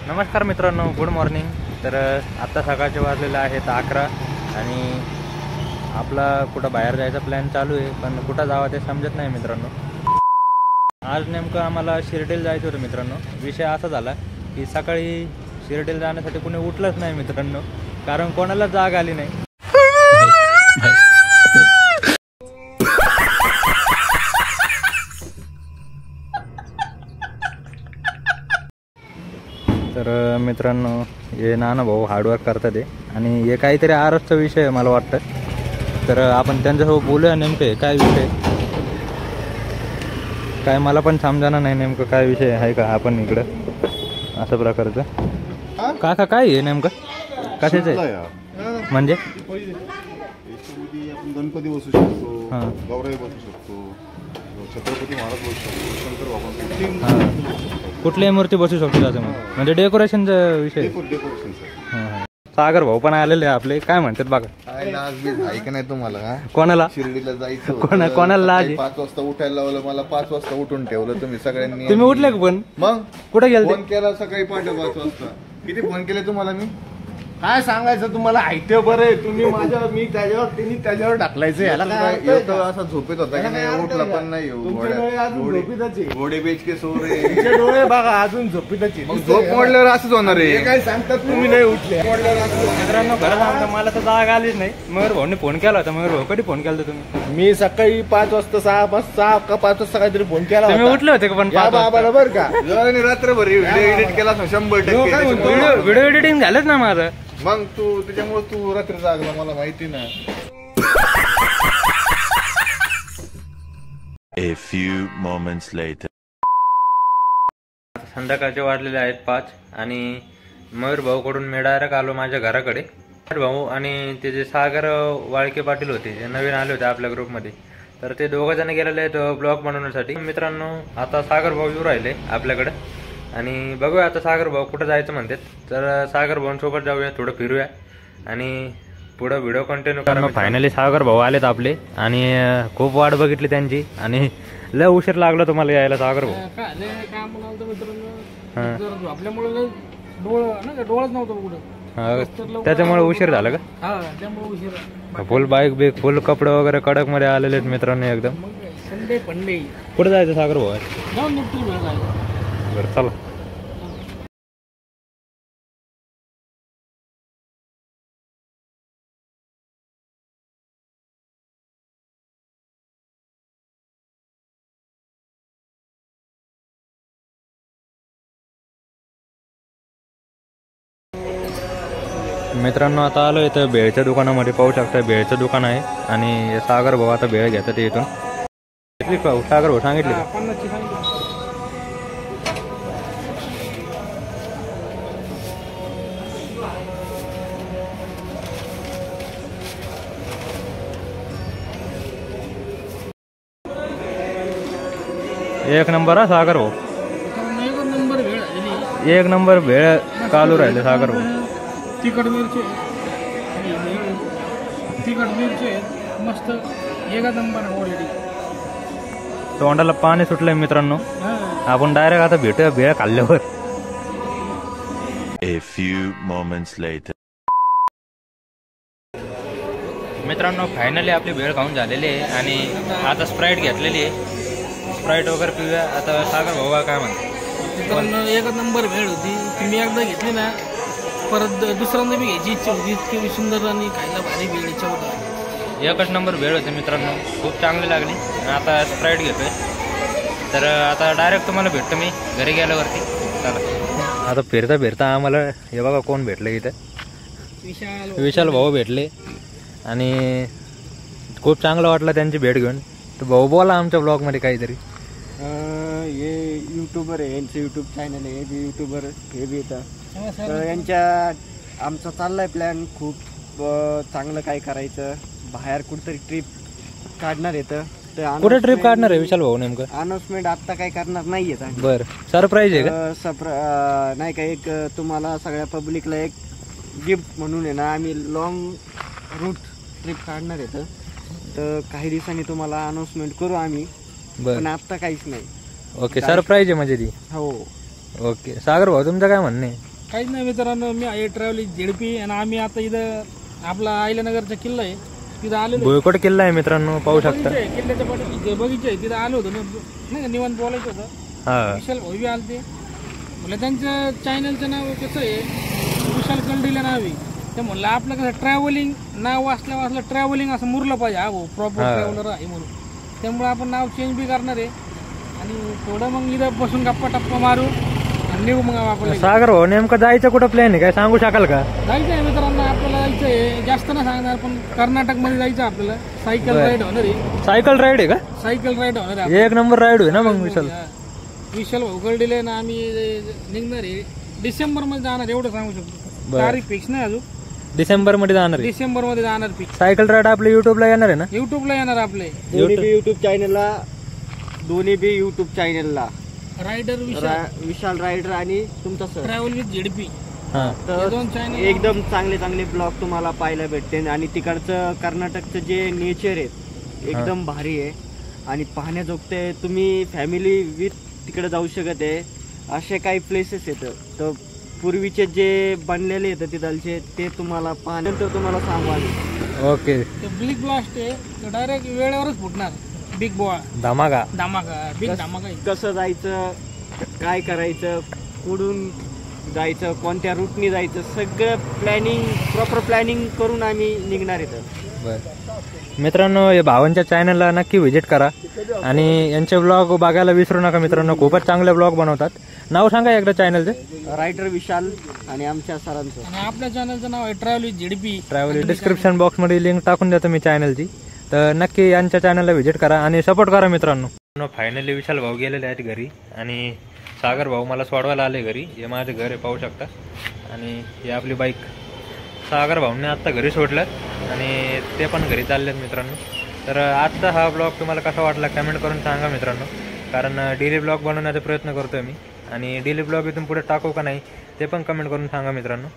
नमस्कार मित्रांनो, good morning. तर आत्ता सकाळचे वाजलेले आहेत 11 आणि आपला कुठं बाहेर जायचा प्लॅन चालू आहे, पण कुठं जावं ते समजत नाही मित्रांनो। आज नेमकं आम्हाला शिर्डीला जायचं होतं मित्रांनो। विषय असा झाला की सकाळी शिर्डीला जाण्यासाठी कुणी उठलंच नाही मित्रांनो, कारण कोणाला जाग आली नाही। तर मित्रांनो, हे नाना भाऊ हार्डवर्क करतात आहे आणि हे काहीतरी आरसचा विषय आहे मला वाटतं। तर आपण त्यांच्यासोबत बोलूया नेमकं काय विषय काय, मला पण समजाना नाही नेमकं काय विषय आहे का आपण इकडं असं प्रकारचं। काका काय आहे नेमकं, कशाचं आहे म्हणजे? आपण गणपती बसू शकतो, गौराई बसू शकतो, छत्रपती महाराज बसू शकतो, शंकर भगवान कुठल्याही मूर्ती बसू शकतो असं म्हणजे डेकोरेशनचा विषय। सागर भाऊ पण आलेले आपले, काय म्हणतात बघा। ऐक नाही तुम्हाला कोणाला शिर्डीला जायचं, कोणाला लाज? 5 वाजता उठायला लावलं मला, 5 वाजता उठून ठेवलं तुम्ही सगळ्यांनी। तुम्ही उठले का पण? मग कुठे गेले? फोन केला सकाळी 5:30 वाजता। किती फोन केले तुम्हाला मी? काय सांगायचं तुम्हाला? ऐकते बरं तुम्ही माझ्या, मी त्याच्यावर त्यांनी त्याच्यावर टाकलायचं याला काय असं झोपेत होता की नाही? उठला पण नाही। घोडे बेच के सो रे, डोळे बघा अजून झोपेतच। झोप मोडल्यावर असंच होणार आहे। काय सांगतात तुम्ही नाही उठले मित्रांनो? खरं सांगतो मला तर जाग आलीच नाही। मयूर भाऊने फोन केला होता। मयूर भाऊ कधी फोन केला होता तुम्ही? मी सकाळी 5 वाजता 6 का 5 वाजता काहीतरी फोन केला होता। तुम्ही उठले होते का पण? बरोबर का? रात्रभर व्हिडिओ एडिट केला 100%। व्हिडिओ एडिटिंग झालंच ना माझं। मग त्याच्यामुळे तू रात्री जागला मला माहिती ना। A few moments later. संध्याकाळचे वाजलेले आहेत 5 आणि मयूर भाऊ कडून मी डायरेक्ट आलो माझ्या घराकडे। मयूर भाऊ आणि ते जे सागर वाळके पाटील होते, जे नवीन आले होते आपल्या ग्रुपमध्ये, तर ते दोघं जण गेलेले आहेत ब्लॉग बनवण्यासाठी। मित्रांनो, आता सागर भाऊ येऊ राहिले आपल्याकडे आणि बघूया आता सागर भाऊ कुठं जायचं म्हणतात। तर सागर भाऊंसोबत जाऊया, थोडं फिरूया आणि पुढं व्हिडिओ कंटिन्यू करा। फायनली सागर भाऊ आलेत आपले आणि खूप वाट बघितली त्यांची आणि लय उशीर लागला तुम्हाला यायला सागर भाऊ। त्याच्यामुळे उशीर झाला का? फुल बाईक बिक फुल कपडे वगैरे कडक मध्ये आलेले आहेत मित्रांनो एकदम। कुठे जायचं सागर भाऊ? बरं चला। मित्रांनो, आता आलो इथं भेळच्या दुकानामध्ये, पाहू शकता भेळचं दुकान आहे आणि सागर भाऊ आता भेळ घेतात इथून। किती पाहू सागर भाऊ सांगितले का? 1 नंबर हा सागर भाऊ, 1 नंबर भेळ चालू राहिले सागर भाऊ। तिखट मिरची मस्त 1 नंबर ऑलरेडी। तोंडाला पाणी सुटलंय मित्रांनो। आपण डायरेक्ट आता भेटूया भेळ खाल्ल्यावर। A few moments later. मित्रांनो, फायनली आपली भेळ खाऊन झालेली आहे आणि आता स्प्राईट घेतलेली आहे। स्प्राईट वगैरे पिऊया आता। सागर भाऊ काय म्हणते? 1 नंबर भेळ होती, तुम्ही एकदा घेतली ना परत दुसऱ्यांदा बी घ्यायची इच्छा होती। इतकी सुंदर आणि खायला भारी भेळ इच्छा होता। 1 नंबर भेळ होते मित्रांनो, खूप चांगली लागली। आता स्प्राईट घेतोय, तर आता डायरेक्ट तुम्हाला भेटतो मी घरी गेल्यावरती। चला आता फिरता फिरता आम्हाला हे बघा कोण भेटले इथं, विशाल भाऊ भेटले आणि खूप चांगलं वाटलं त्यांची भेट घेऊन। तर भाऊ बोला आमच्या ब्लॉगमध्ये काहीतरी। हे यूट्यूबर आहे, यांचं यूट्यूब चॅनल आहे, हे यूट्यूबर हे बी येतात। तर यांच्या आमचा चाललाय प्लॅन खूप चांगलं काय करायचं, बाहेर कुठेतरी ट्रिप काढणार येतं। कुठे ट्रिप काढणार आहे विशाल भाऊ नेमकं? अनाउन्समेंट आता काय करणार नाहीये। बरं, सरप्राईज आहे का? नाही का, एक तुम्हाला सगळ्या पब्लिकला एक गिफ्ट म्हणून आहे ना, आम्ही लॉंग रूट ट्रिप काढणार येतं। तर काही दिवसांनी तुम्हाला अनाउन्समेंट करू आम्ही, पण आता काहीच नाही। ओके, सरप्राईज आहे म्हणजे ती? हो। ओके, सागर भाऊ तुमचं काय म्हणणं आहे? काहीच नाही मित्रांनो, मी आहे ट्रॅव्हल झेडपी आणि आम्ही आता इथं आपला आयल्यानगरचा किल्ला आहे तिथं आलेलो. भुईकोट किल्ला आहे मित्रांनो, पाहू शकता. किल्ल्याच्या पाठी बगीचा आहे तिथं आलो होतो ना, नाही का निवांत बोलायचं होतं. हा विशाल भाऊ बी आलते. म्हणलं त्यांचं चॅनलचं नाव कसं आहे, विशाल कलडीला नाव आहे. ते म्हणलं आपलं कसं ट्रॅव्हलिंग नाव वाचलं ट्रॅव्हलिंग असं मुरलं पाहिजे. हा भाऊ प्रॉपर ट्रॅव्हलर आहे म्हणून, त्यामुळे आपण नाव चेंज बी करणार आहे. आणि थोडं मग इथं बसून गप्पा टप्पा मारू आणि निघू मग आपण. सागर भाऊ नेमकं जायचं कुठं प्लॅन आहे काय सांगू शकाल का? जायचं आहे मित्रांनो, आपल्याला जायचं आहे. जास्त ना सांगणार पण कर्नाटक मध्ये जायचं आपल्याला. सायकल राईड होणार आहे. सायकल राईड आहे का? सायकल राईड होणार आहे. एक नंबर राईड होईल ना मग विशाल. विशाल भोकरडीले ना आम्ही निघणार आहे. डिसेंबर मध्ये जाणार एवढं सांगू शकतो. तारीख फिक्स नाही अजून. डिसेंबर मध्ये जाणार आहे. डिसेंबर मध्ये जाणार फिक्स. सायकल राईड आपल्या युट्यूबला येणार आहे ना? युट्यूबला येणार आपले दोन्ही बी युट्यूब चॅनलला रायडर विशाल रायडर आणि तुमचा सर ट्रॅव्हल विथ झेडपी. तर दोन चॅनल एकदम चांगले ब्लॉग तुम्हाला पाहायला भेटते. आणि तिकडचं कर्नाटकचं जे नेचर आहे एकदम भारी आहे आणि पाहण्याजोगते. तुम्ही फॅमिली विथ तिकडे जाऊ शकत आहे. असे काही प्लेसेस येतं तर पूर्वीचे जे बनलेले येतं तिथलचे ते तुम्हाला पाहण्यानंतर तुम्हाला सांगू आले. ओके. बिग ब्लास्ट आहे तर डायरेक्ट वेळेवरच फुटणार. बिग बॉ धमाका बिग धमाका. कसं जायचं, काय करायचं, कुठून जायचं, कोणत्या रूटनी जायचं, सगळं प्रॉपर प्लॅनिंग करून आम्ही निघणार येतं. मित्रांनो या भावांच्या चॅनलला नक्की व्हिजिट करा आणि यांचे ब्लॉग बघायला विसरू नका मित्रांनो. खूपच चांगले ब्लॉग बनवतात. नाव सांगा एकदा चॅनलचे. रायडर विशाल आणि आमच्या सरांचं. आणि आपल्या चॅनलचं नाव आहे travel with ZP. Travel description box मध्ये लिंक टाकून देतो मी चॅनलची. तर नक्की यांच्या चॅनलला व्हिजिट करा आणि सपोर्ट करा मित्रांनो. फायनली विशाल भाऊ गेलेले आहेत घरी आणि सागर भाऊ मला सोडवायला आले घरी. हे माझं घर आहे पाहू शकता आणि ही आपली बाईक. सागर भाऊने आत्ता घरी सोडलं आणि ते पण घरी चाललेत मित्रांनो. तर आजचा हा ब्लॉग तुम्हाला कसा वाटला कमेंट करून सांगा मित्रांनो. कारण डेली ब्लॉग बनवण्याचा प्रयत्न करतोय मी आणि डेली ब्लॉग इथून पुढे टाकू का नाही ते पण कमेंट करून सांगा मित्रांनो.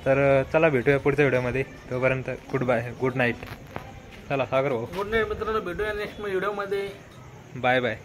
तर चला भेटूया पुढच्या व्हिडिओमध्ये. तोपर्यंत गुड बाय, गुड नाईट. चला सागर भाऊ गुड नाईट मित्रांनो, भेटूया नेक्स्ट व्हिडिओ मध्ये. Bye bye.